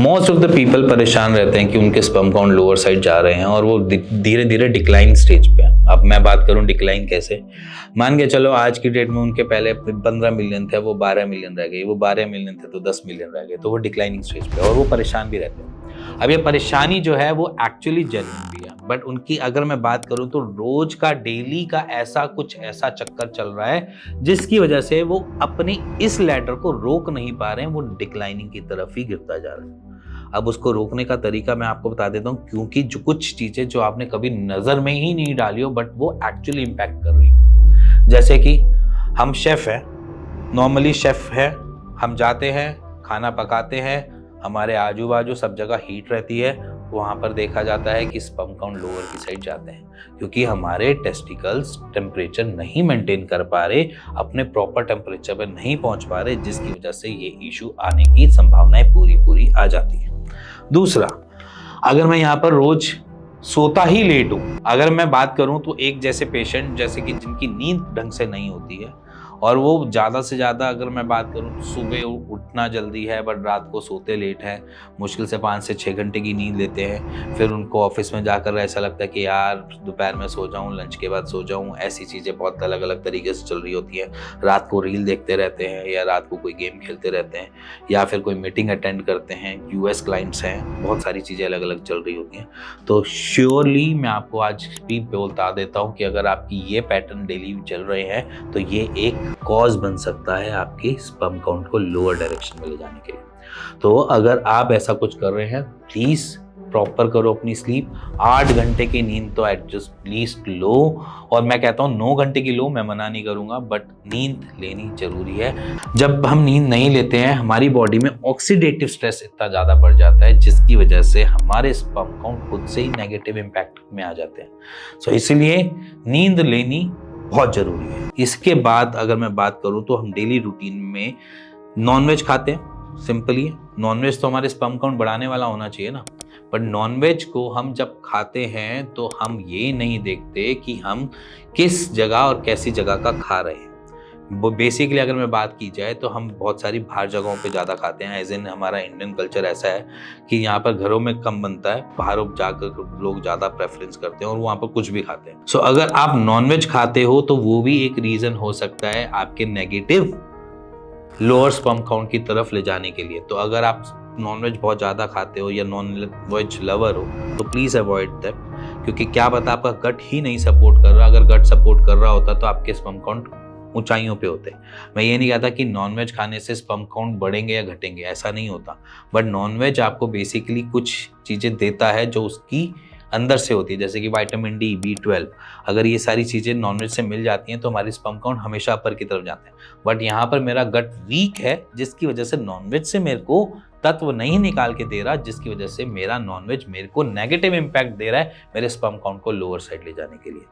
Most of the people परेशान रहते हैं कि उनके स्पर्म काउंट लोअर साइड जा रहे हैं और वो धीरे धीरे डिक्लाइन स्टेज पे हैं। अब मैं बात करूं डिक्लाइन कैसे, मान के चलो आज की डेट में उनके पहले 15 मिलियन थे, वो 12 मिलियन रह गए, वो 12 मिलियन थे तो 10 मिलियन रह गए, तो वो डिक्लाइनिंग स्टेज पे और वो परेशान भी रहते हैं। अब ये परेशानी जो है वो एक्चुअली जेन्युइन भी है, बट उनकी अगर मैं बात करूं तो रोज का डेली का ऐसा चक्कर चल रहा है जिसकी वजह से वो अपनी इस लैडर को रोक नहीं पा रहे हैं, वो डिक्लाइनिंग की तरफ ही गिरता जा रहा है। अब उसको रोकने का तरीका मैं आपको बता देता हूँ, क्योंकि जो कुछ चीजें जो आपने कभी नजर में ही नहीं डाली हो बट वो एक्चुअली इंपैक्ट कर रही हो। जैसे कि हम शेफ हैं, नॉर्मली शेफ है, हम जाते हैं खाना पकाते हैं, हमारे आजू बाजू सब जगह हीट रहती है, वहाँ पर देखा जाता है कि स्पर्म काउंट लोअर की साइड जाते हैं क्योंकि हमारे टेस्टिकल्स टेम्परेचर नहीं मेंटेन कर पा रहे, अपने प्रॉपर टेम्परेचर पर नहीं पहुंच पा रहे, जिसकी वजह से ये इशू आने की संभावनाएं पूरी आ जाती है। दूसरा, अगर मैं यहाँ पर रोज सोता ही लेट हूँ, अगर मैं बात करूँ तो एक जैसे पेशेंट जैसे कि जिनकी नींद ढंग से नहीं होती है और वो ज़्यादा से ज़्यादा अगर मैं बात करूँ तो सुबह उठना जल्दी है बट रात को सोते लेट है, मुश्किल से 5 से 6 घंटे की नींद लेते हैं, फिर उनको ऑफिस में जाकर ऐसा लगता है कि यार दोपहर में सो जाऊँ, लंच के बाद सो जाऊँ, ऐसी चीज़ें बहुत अलग अलग तरीके से चल रही होती हैं। रात को रील देखते रहते हैं या रात को कोई गेम खेलते रहते हैं या फिर कोई मीटिंग अटेंड करते हैं, US क्लाइंट्स हैं, बहुत सारी चीज़ें अलग अलग चल रही होती हैं। तो श्योरली मैं आपको आज भी बता देता हूँ कि अगर आपकी ये पैटर्न डेली चल रहे हैं तो ये एक कॉज बन सकता है आपकी स्पर्म काउंट को लोअर डायरेक्शन में ले जाने के लिए। तो अगर आप ऐसा कुछ कर रहे हैं, प्लीज प्रॉपर करो अपनी स्लीप। 8 घंटे की नींद तो एटलीस्ट लो, और मैं कहता हूँ 9 घंटे की लो, मैं मना नहीं करूंगा, बट नींद लेनी जरूरी है। जब हम नींद नहीं लेते हैं हमारी बॉडी में ऑक्सीडेटिव स्ट्रेस इतना ज्यादा बढ़ जाता है जिसकी वजह से हमारे स्पर्म काउंट खुद से ही नेगेटिव इम्पैक्ट में आ जाते हैं। सो इसीलिए नींद लेनी बहुत जरूरी है। इसके बाद अगर मैं बात करूं तो हम डेली रूटीन में नॉनवेज खाते हैं, सिंपली नॉनवेज तो हमारे स्पर्म काउंट बढ़ाने वाला होना चाहिए ना, पर नॉनवेज को हम जब खाते हैं तो हम ये नहीं देखते कि हम किस जगह और कैसी जगह का खा रहे हैं। वो बेसिकली अगर मैं बात की जाए तो हम बहुत सारी बाहर जगहों पे ज़्यादा खाते हैं, एज इन हमारा इंडियन कल्चर ऐसा है कि यहाँ पर घरों में कम बनता है, बाहर जाकर लोग ज़्यादा प्रेफरेंस करते हैं और वहाँ पर कुछ भी खाते हैं। सो अगर आप नॉनवेज खाते हो तो वो भी एक रीज़न हो सकता है आपके नेगेटिव लोअर स्पर्म काउंट की तरफ ले जाने के लिए। तो अगर आप नॉनवेज बहुत ज़्यादा खाते हो या नॉन-वेज लवर हो तो प्लीज़ अवॉइड दैट, क्योंकि क्या पता आपका गट ही नहीं सपोर्ट कर रहा। अगर गट सपोर्ट कर रहा होता तो आपके स्पर्म काउंट ऊंचाइयों पे होते। मैं ये नहीं कहता कि नॉनवेज खाने से स्पर्म काउंट बढ़ेंगे या घटेंगे, ऐसा नहीं होता, बट नॉनवेज आपको बेसिकली कुछ चीज़ें देता है जो उसकी अंदर से होती है, जैसे कि विटामिन डी, B12। अगर ये सारी चीज़ें नॉनवेज से मिल जाती हैं तो हमारी स्पर्म काउंट हमेशा अपर की तरफ जाते हैं। बट यहाँ पर मेरा गट वीक है जिसकी वजह से नॉनवेज से मेरे को तत्व नहीं निकाल के दे रहा, जिसकी वजह से मेरा नॉनवेज मेरे को नेगेटिव इम्पैक्ट दे रहा है मेरे स्पर्म काउंट को लोअर साइड ले जाने के लिए।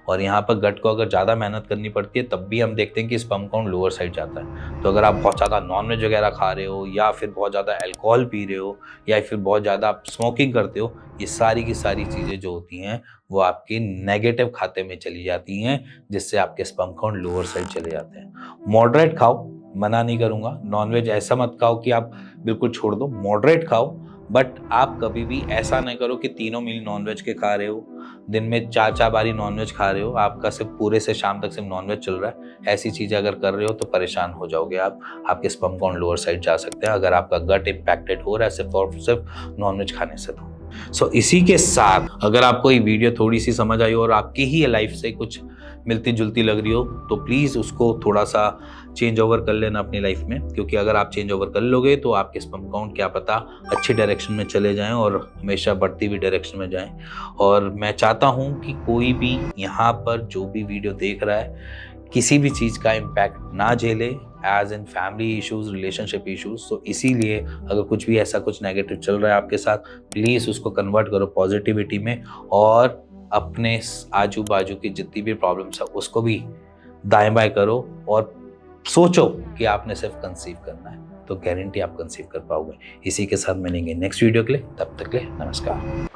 और यहाँ पर गट को अगर ज़्यादा मेहनत करनी पड़ती है तब भी हम देखते हैं कि स्पर्म काउंट लोअर साइड जाता है। तो अगर आप बहुत ज़्यादा नॉनवेज वगैरह खा रहे हो या फिर बहुत ज़्यादा अल्कोहल पी रहे हो या फिर बहुत ज़्यादा आप स्मोकिंग करते हो, ये सारी की सारी चीज़ें जो होती हैं वो आपके नेगेटिव खाते में चली जाती हैं, जिससे आपके स्पर्म काउंट लोअर साइड चले जाते हैं। मॉडरेट खाओ, मना नहीं करूँगा, नॉनवेज ऐसा मत खाओ कि आप बिल्कुल छोड़ दो, मॉडरेट खाओ, बट आप कभी भी ऐसा नहीं करो कि 3 मील नॉनवेज के खा रहे हो, दिन में 4 बारी नॉनवेज खा रहे हो, आपका सिर्फ पूरे से शाम तक सिर्फ नॉनवेज चल रहा है। ऐसी चीज़ें अगर कर रहे हो तो परेशान हो जाओगे आप, आपके स्पर्म काउंट लोअर साइड जा सकते हैं अगर आपका गट इम्पैक्टेड हो रहा है सिर्फ और सिर्फ नॉनवेज खाने से। तो इसी के साथ अगर आपको ये वीडियो थोड़ी सी समझ आई और आपकी ही लाइफ से कुछ मिलती जुलती लग रही हो तो प्लीज़ उसको थोड़ा सा चेंज ओवर कर लेना अपनी लाइफ में, क्योंकि अगर आप चेंज ओवर कर लोगे तो आपके स्पर्म काउंट क्या पता अच्छी डायरेक्शन में चले जाएं और हमेशा बढ़ती हुई डायरेक्शन में जाएं। और मैं चाहता हूं कि कोई भी यहाँ पर जो भी वीडियो देख रहा है किसी भी चीज़ का इम्पैक्ट ना झेले, as in family issues, relationship issues. तो इसीलिए अगर कुछ भी ऐसा कुछ नेगेटिव चल रहा है आपके साथ, प्लीज़ उसको कन्वर्ट करो पॉजिटिविटी में और अपने आजू बाजू की जितनी भी प्रॉब्लम्स है उसको भी दाएं बाएं करो और सोचो कि आपने सिर्फ कंसीव करना है, तो गारंटी आप कंसीव कर पाओगे। इसी के साथ मिलेंगे नेक्स्ट वीडियो के लिए, तब तक के लिए नमस्कार।